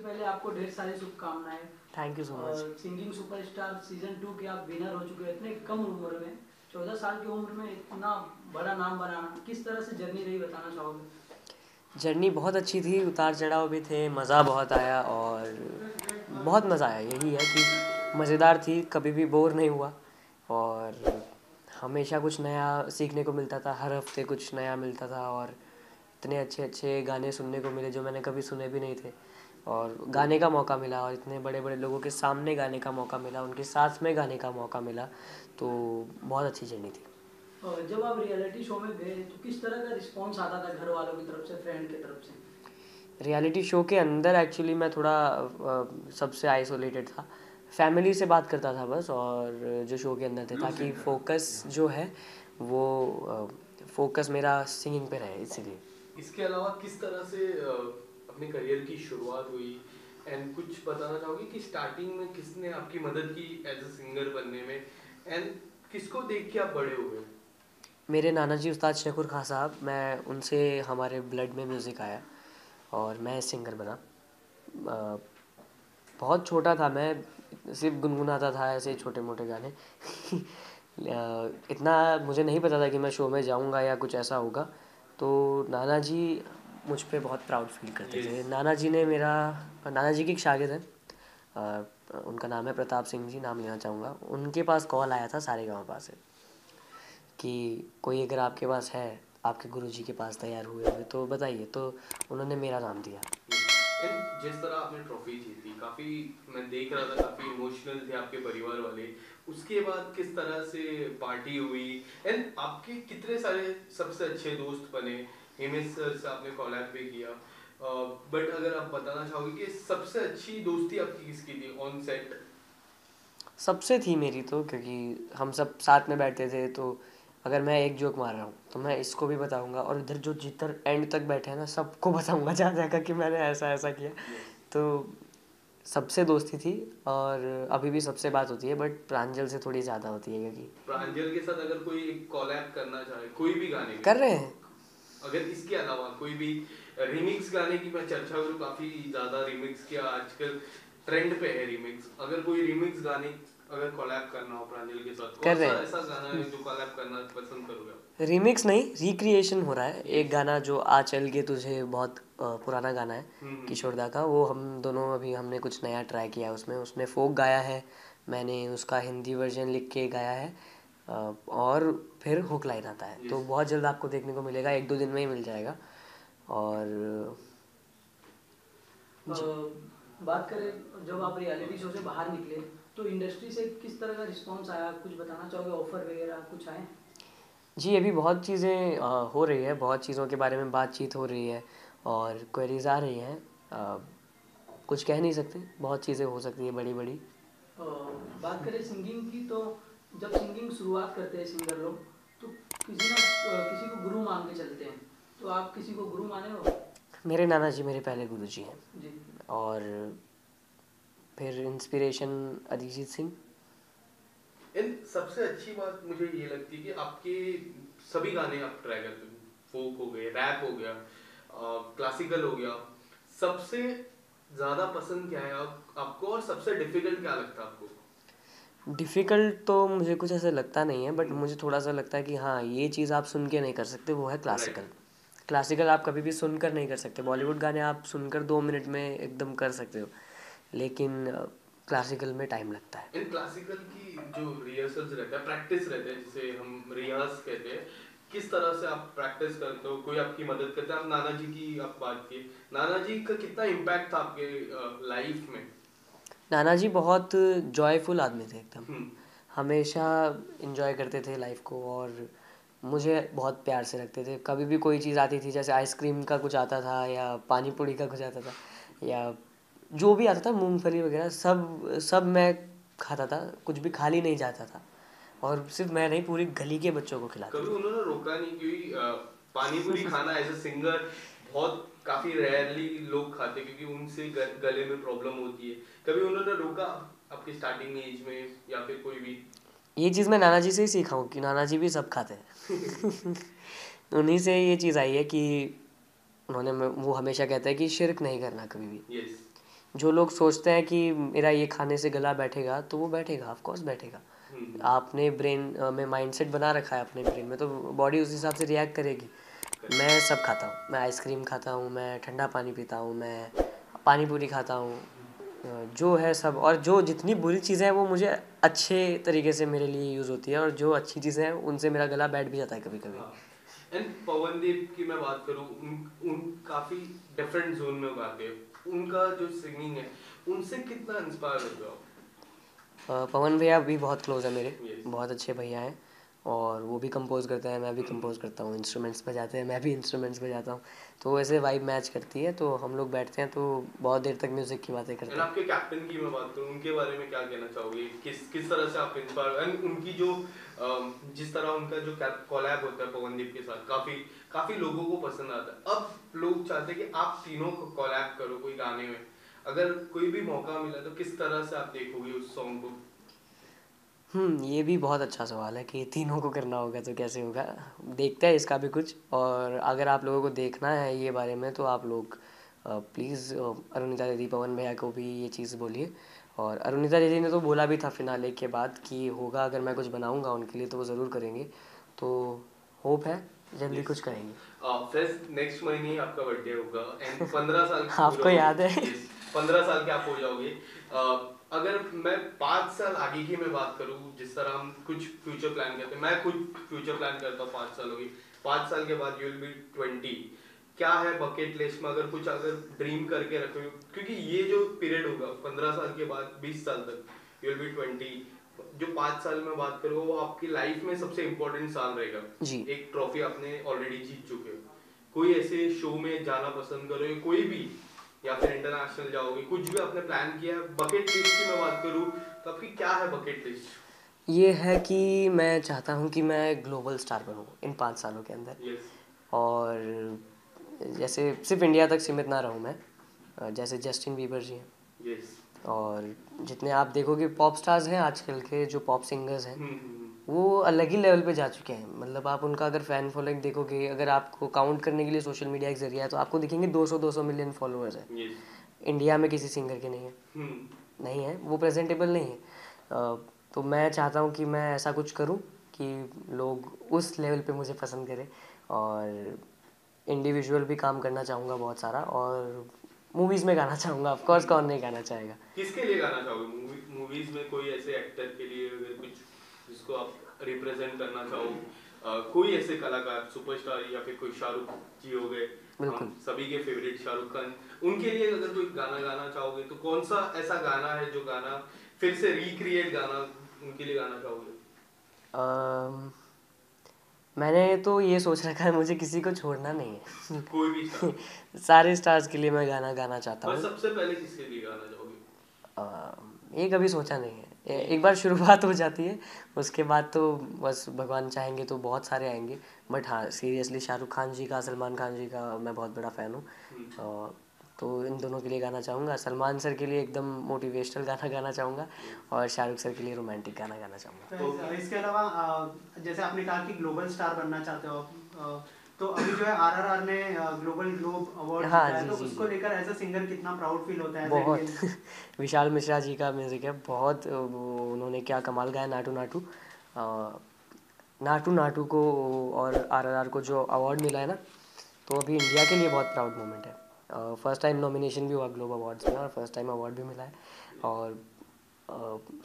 पहले आपको ढेर सारी शुभकामनाएं। Thank you so much. Singing superstar season 2 के आप विनर हो चुके हैं इतने कम उम्र में, 14 साल की उम्र में इतना बड़ा नाम बनाना, किस तरह से जर्नी रही बताना चाहोगे? जर्नी बहुत अच्छी थी, उतार चढ़ाव भी थे, मज़ा बहुत आया और बहुत मज़ा आया। यही है कि मज़ेदार थी, कभी भी बोर नहीं हुआ और हमेशा कुछ नया सीखने को मिलता था, हर हफ्ते कुछ नया मिलता था और इतने अच्छे अच्छे गाने सुनने को मिले जो मैंने कभी सुने भी नहीं थे और गाने का मौका मिला और इतने बड़े बड़े लोगों के सामने गाने का मौका मिला, उनके साथ में गाने का मौका मिला, तो बहुत अच्छी जर्नी थी। जब आप रियलिटी शो में गए तो किस तरह का रिस्पॉन्स आता था घर वालों की तरफ से, फ्रेंड की तरफ से? रियलिटी शो के अंदर एक्चुअली मैं थोड़ा सबसे आइसोलेटेड था, फैमिली से बात करता था बस, और जो शो के अंदर थे ताकि फोकस जो है वो फोकस मेरा सिंगिंग पे रहे, इसीलिए। इसके अलावा किस तरह से अपने करियर की शुरुआत हुई एंड कुछ बताना चाहोगे कि स्टार्टिंग में किसने आपकी मदद की एज अ सिंगर बनने में एंड किसको देख के आप बड़े हुए? मेरे नाना जी उस्ताद शकूर खां साहब, मैं उनसे हमारे ब्लड में म्यूज़िक आया और मैं सिंगर बना। अ, बहुत छोटा था मैं, सिर्फ गुनगुनाता था ऐसे छोटे मोटे गाने इतना मुझे नहीं पता था कि मैं शो में जाऊंगा या कुछ ऐसा होगा, तो नाना जी मुझ पे बहुत प्राउड फील करते थे। नाना जी ने मेरा, नाना जी की एक शागिर्द है, उनका नाम है प्रताप सिंह जी, नाम लेना चाहूँगा, उनके पास कॉल आया था सारेगामा से कि कोई अगर आपके पास है, आपके गुरुजी के पास तैयार हुए हुए तो बताइए, तो उन्होंने मेरा नाम दिया। जिस तरह आपने ट्रॉफी जीती, काफी मैं देख रहा था, काफी इमोशनल थे आपके परिवार वाले। उसके बाद किस तरह से पार्टी हुई एंड आपके कितने सारे सबसे अच्छे दोस्त बने? हिमेश सर से आपने कोलैब भी किया, बट अगर आप बताना चाहोगे कि सबसे अच्छी दोस्ती आपकी किसकी थी ऑन सेट? सबसे थी मेरी तो, क्योंकि हम सब साथ में बैठते थे, तो अगर मैं एक जोक मार रहा हूँ तो मैं इसको भी बताऊंगा और इधर जो जिधर एंड तक बैठे हैं ना सबको बताऊंगा जा जाकर कि मैंने ऐसा ऐसा किया। तो सबसे दोस्ती थी और अभी भी सबसे बात होती है, बट प्रांजल से थोड़ी ज़्यादा होती है क्योंकि प्रांजल के साथ अगर कोई कोलैब करना चाहे कोई भी गाने में, कर रहे हैं। अगर इसके अलावा कोई भी रिमिक्स गाने की मैं चर्चा करूँ, काफी ज्यादा रिमिक्स किया आजकल ट्रेंड पे है रिमिक्स, अगर कोई रिमिक्स गाने अगर कोलैब करना हो प्रांजल के साथ, कर कौन रहे सा हैं, ऐसा गाना है जो कोलैब करना पसंद करोगे? रिमिक्स नहीं, रिक्रिएशन हो रहा है। एक गाना जो आ चल के तुझे, बहुत पुराना गाना है किशोर दा का, वो हम दोनों अभी हमने कुछ नया ट्राई किया उसमें, उसने फोक गाया है, मैंने उसका हिंदी वर्जन लिख के गाया है, और फिर हुक लाइन आता है, तो बहुत जल्द आपको देखने को मिलेगा, 1-2 दिन में ही मिल जाएगा। और बात करें जब आप रियलिटी शो से बाहर निकले तो इंडस्ट्री से किस तरह का रिस्पॉन्स आया, कुछ बताना चाहोगे? ऑफर वगैरह कुछ आए? जी, अभी बहुत चीज़ें हो रही है, बहुत चीज़ों के बारे में बातचीत हो रही है और क्वेरीज आ रही हैं, कुछ कह नहीं सकते, बहुत चीज़ें हो सकती है बड़ी बड़ी। बात करें सिंगिंग की तो जब सिंगिंग शुरुआत करते हैं सिंगर लोग तो किसी ना किसी को गुरु मान के चलते हैं, तो आप किसी को गुरु माने हो? मेरे नाना जी मेरे पहले गुरु जी हैं, जी। और फिर इंस्पिरेशन अरिजीत सिंह। इन सबसे अच्छी बात मुझे ये लगती है कि आपके सभी गाने आप ट्राई करते हो, फोक हो गए, रैप हो गया, क्लासिकल हो गया, सबसे ज्यादा पसंद क्या है आपको और सबसे डिफिकल्ट क्या लगता है आपको? डिफ़िकल्ट तो मुझे कुछ ऐसा लगता नहीं है, बट मुझे थोड़ा सा लगता है कि हाँ, ये चीज़ आप सुन के नहीं कर सकते, वो है क्लासिकल। क्लासिकल आप कभी भी सुनकर नहीं कर सकते, बॉलीवुड गाने आप सुनकर 2 मिनट में एकदम कर सकते हो, लेकिन क्लासिकल में टाइम लगता है। इन क्लासिकल की जो रिहर्सल्स रहता है, प्रैक्टिस रहते हैं, जिसे हम रियाज कहते हैं, किस तरह से आप प्रैक्टिस करते हो? कोई आपकी मदद करता है? आप नाना जी की आप बात की, नाना जी का कितना इम्पैक्ट था आपके लाइफ में? नाना जी बहुत जॉयफुल आदमी थे एकदम, हम्म, हमेशा इंजॉय करते थे लाइफ को और मुझे बहुत प्यार से रखते थे। कभी भी कोई चीज़ आती थी, जैसे आइसक्रीम का कुछ आता था या पानी पूरी का कुछ आता था या जो भी आता था, मूंगफली वगैरह, सब सब मैं खाता था, कुछ भी खाली नहीं जाता था, और सिर्फ मैं नहीं, पूरी गली के बच्चों को खिलाते कभी थे। उन्होंने रोका नहीं? क्योंकि पानी पूरी खाना एज अ सिंगर बहुत काफी रेयरली लोग खाते, क्योंकि उनसे गले में प्रॉब्लम होती है। कभी उन्होंने रोका आपकी स्टार्टिंग एज में या फिर कोई भी? ये चीज़ मैं नाना जी से ही सीखा हूँ कि नाना जी भी सब खाते हैं उन्हीं से ये चीज़ आई है कि वो हमेशा कहते हैं कि शिरक नहीं करना कभी भी, यस। जो लोग सोचते हैं कि मेरा ये खाने से गला बैठेगा, तो वो बैठेगा, ऑफ कोर्स बैठेगा। आपने ब्रेन में माइंडसेट बना रखा है अपने ब्रेन में, तो बॉडी उस हिसाब से रिएक्ट करेगी। मैं सब खाता हूँ, मैं आइसक्रीम खाता हूँ, मैं ठंडा पानी पीता हूँ, मैं पानी पूरी खाता हूँ, जो है सब। और जो जितनी बुरी चीज़ें हैं वो मुझे अच्छे तरीके से मेरे लिए यूज़ होती है, और जो अच्छी चीज़ें हैं उनसे मेरा गला बैठ भी जाता है कभी कभी। एंड पवनदीप की मैं बात करूँ, उन काफी डिफरेंट जोन में गाते हैं, उनका जो सिंगिंग है उनसे कितना इंस्पायर होते हो आप? पवन भैया भी बहुत क्लोज है मेरे, Yes. बहुत अच्छे भैया हैं, और वो भी कंपोज करते हैं, मैं भी कंपोज करता हूँ, इंस्ट्रूमेंट्स बजाते हैं, मैं भी इंस्ट्रूमेंट्स बजाता हूँ, तो वैसे वाइब मैच करती है, तो हम लोग बैठते हैं तो बहुत देर तक म्यूज़िक की बातें करते एंड हैं। आपके कैप्टन की मैं बात करूँ, उनके बारे में क्या कहना चाहोगे? किस तरह से आप इंस्पायर, एंड उनकी जो जिस तरह उनका जो कोलैब होता है पवनदीप के साथ, काफी काफी लोगों को पसंद आता है। अब लोग चाहते हैं कि आप तीनों को कोलैब करो कोई गाने में, अगर कोई भी मौका मिला तो किस तरह से आप देखोगे उस सॉन्ग को? ये भी बहुत अच्छा सवाल है कि तीनों को करना होगा तो कैसे होगा। देखते हैं इसका भी कुछ, और अगर आप लोगों को देखना है ये बारे में तो आप लोग प्लीज़ अरुणिता दीदी, पवन भैया को भी ये चीज़ बोलिए। और अरुणिता दीदी ने तो बोला भी था फिनाले के बाद कि होगा, अगर मैं कुछ बनाऊंगा उनके लिए तो वो ज़रूर करेंगे, तो होप है जल्दी कुछ करेंगे। फिर नेक्स्ट महीने ही आपका बर्थडे होगा एंड 15 साल आपको याद है? 15 साल के आप हो जाओगे। अगर मैं 5 साल आगे की मैं बात करूं, जिस तरह हम कुछ फ्यूचर प्लान करते हैं, मैं खुद फ्यूचर प्लान करता हूँ 5 सालों की, 5 साल के बाद यू विल बी 20, क्या है बकेट लिस्ट में अगर कुछ अगर ड्रीम करके रखो, क्योंकि ये जो पीरियड होगा 15 साल के बाद 20 साल तक यू विल बी 20, जो 5 साल में बात करो वो आपकी लाइफ में सबसे इम्पोर्टेंट साल रहेगा जी। एक ट्रॉफी आपने ऑलरेडी जीत चुके हो, कोई ऐसे शो में जाना पसंद करोगे कोई भी, या फिर इंटरनेशनल जाओगे, कुछ भी आपने प्लान किया? बकेट लिस्ट की मैं बात करूं तो आपकी क्या है बकेट लिस्ट? ये है कि मैं चाहता हूँ कि मैं ग्लोबल स्टार बनूँ इन 5 सालों के अंदर। यस। और जैसे सिर्फ इंडिया तक सीमित ना रहूँ मैं, जैसे जस्टिन बीबर जी हैं, यस। और जितने आप देखोगे पॉप स्टार्स हैं आजकल के, जो पॉप सिंगर्स हैं वो अलग ही लेवल पे जा चुके हैं। मतलब आप उनका अगर फ़ैन फॉलोइंग देखोगे, अगर आपको काउंट करने के लिए सोशल मीडिया एक ज़रिया है, तो आपको दिखेंगे 200 मिलियन फॉलोअर्स हैं। यस। इंडिया में किसी सिंगर के नहीं है, नहीं है, वो प्रेजेंटेबल नहीं है। तो मैं चाहता हूँ कि मैं ऐसा कुछ करूँ कि लोग उस लेवल पे मुझे पसंद करें, और इंडिविजुअल भी काम करना चाहूँगा बहुत सारा, और मूवीज़ में गाना चाहूँगा, ऑफ कोर्स, कौन नहीं गाना चाहेगा। किसके लिए गाना चाहोगे मूवीज में? कोई ऐसे एक्टर के लिए अगर कुछ जिसको आप रिप्रेजेंट करना चाहो, कोई ऐसे कलाकार सुपरस्टार, या फिर कोई शाहरुख जी हो गए, बिल्कुल। सभी के फेवरेट शाहरुख खान, उनके लिए अगर कोई गाना गाना चाहोगे तो कौन सा ऐसा गाना है जो गाना फिर से रिक्रिएट गाना उनके लिए गाना चाहोगे? मैंने तो ये सोच रखा है मुझे किसी को छोड़ना नहीं है। कोई भी स्टार। सारे स्टार्स के लिए मैं गाना गाना चाहता पर हूँ। सबसे पहले किसके लिए गाना चाहोगे? ये कभी सोचा नहीं है, एक बार शुरुआत हो जाती है उसके बाद तो बस भगवान चाहेंगे तो बहुत सारे आएंगे। बट हाँ, सीरियसली शाहरुख खान जी का, सलमान खान जी का मैं बहुत बड़ा फ़ैन हूँ, तो इन दोनों के लिए गाना चाहूँगा। सलमान सर के लिए एकदम मोटिवेशनल गाना गाना चाहूँगा, और शाहरुख सर के लिए रोमांटिक गाना गाना चाहूँगा। तो इसके अलावा जैसे आपने कहा कि ग्लोबल स्टार बनना चाहते हो आप, तो अभी जो है आरआरआर ने ग्लोबल ग्लोब अवार्ड जीता हाँ है, जी, तो जी, उसको लेकर एज अ सिंगर कितना प्राउड फील होता है? बहुत। विशाल मिश्रा जी का म्यूज़िक है, बहुत उन्होंने क्या कमाल गाया। नाटू नाटू, नाटू नाटू को और आरआरआर को जो अवार्ड मिला है ना, तो अभी इंडिया के लिए बहुत प्राउड मोमेंट है। फर्स्ट टाइम नॉमिनेशन भी हुआ ग्लोब अवार्ड्स में, और फर्स्ट टाइम अवार्ड भी मिला है। और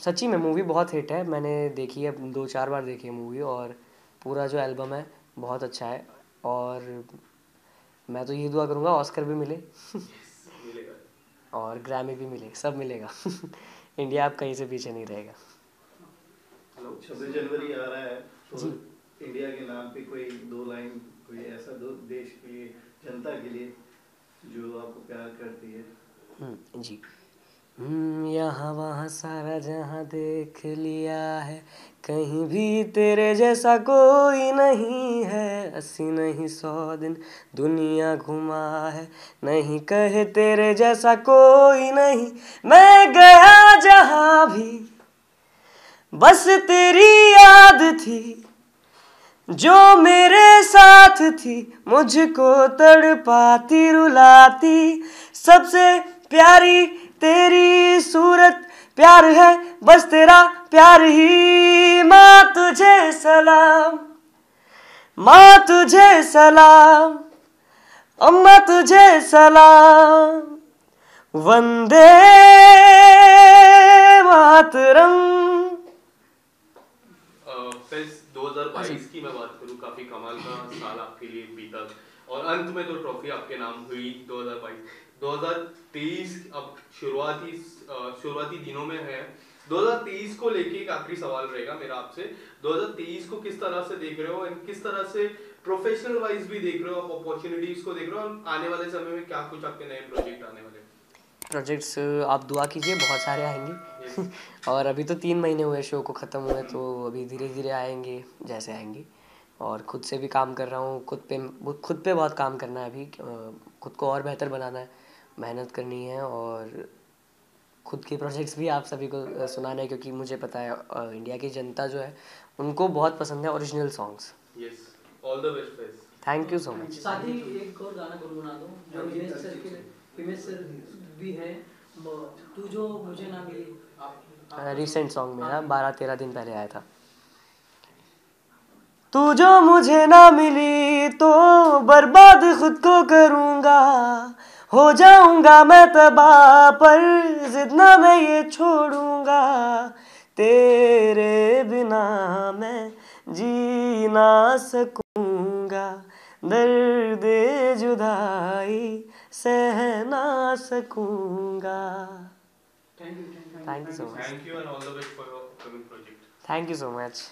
सच्ची में मूवी बहुत हिट है, मैंने देखी है, 2-4 बार देखी है मूवी, और पूरा जो एल्बम है बहुत अच्छा है। और मैं तो ये दुआ करूँगा ऑस्कर भी मिले मिलेगा और ग्रैमी भी मिले, सब मिलेगा। इंडिया अब कहीं से पीछे नहीं रहेगा। 26 जनवरी आ रहा है, तो जी। इंडिया के नाम पे कोई 2 लाइन, कोई ऐसा देश के लिए, जनता के लिए जो आपको प्यार करती है? जी। यहाँ वहाँ सारा जहाँ देख लिया है, कहीं भी तेरे जैसा कोई नहीं है। 80 नहीं 100 दिन दुनिया घुमा है, नहीं कहे तेरे जैसा कोई नहीं। मैं गया जहाँ भी बस तेरी याद थी, जो मेरे साथ थी मुझको तड़पाती रुलाती। सबसे प्यारी तेरी सूरत प्यार है, बस तेरा प्यार ही। माँ तुझे सलाम, माँ तुझे सलाम, अम्मा तुझे सलाम, वंदे मातरम। फेस्ट 2022 की मैं बात करूं, काफी कमाल का साल आपके लिए बीता और अंत में तो ट्रॉफी आपके नाम हुई 2022। 2023 अब शुरुआती दिनों में है। 2023 को लेके एक आखिरी सवाल रहेगा मेरा आपसे, 2023 को किस तरह से देख रहे हो और किस तरह से प्रोफेशनल वाइज भी देख रहे हो, आप अपॉर्चुनिटीज को देख रहे हो और आने वाले समय में क्या कुछ आपके नए प्रोजेक्ट आने वाले? प्रोजेक्ट्स आप दुआ कीजिए, बहुत सारे आएंगे। और अभी तो 3 महीने हुए शो को ख़त्म हुए, तो अभी धीरे धीरे आएंगे जैसे आएंगे। और खुद से भी काम कर रहा हूँ, खुद पे बहुत काम करना है अभी। खुद को और बेहतर बनाना है, मेहनत करनी है और खुद के प्रोजेक्ट्स भी आप सभी को सुनाना है, क्योंकि मुझे पता है इंडिया की जनता जो है उनको बहुत पसंद है original songs. Yes, all the best fest. Thank you so much. साथ ही एक और गाना गुनगुना दो जो हिमेश सर भी है, तू जो मुझे ना मिली। रिसेंट सॉन्ग मेरा 12-13 दिन पहले आया था। तू जो मुझे ना मिली तो बर्बाद खुद को करूँगा, हो जाऊँगा मैं तबाह पर जिद ना मैं ये छोड़ूँगा। तेरे बिना मैं जी ना सकूँगा, दर्द जुदाई सह ना सकूँगा। Thank you thank you so much. Thank you and all the best for your upcoming project. Thank you so much.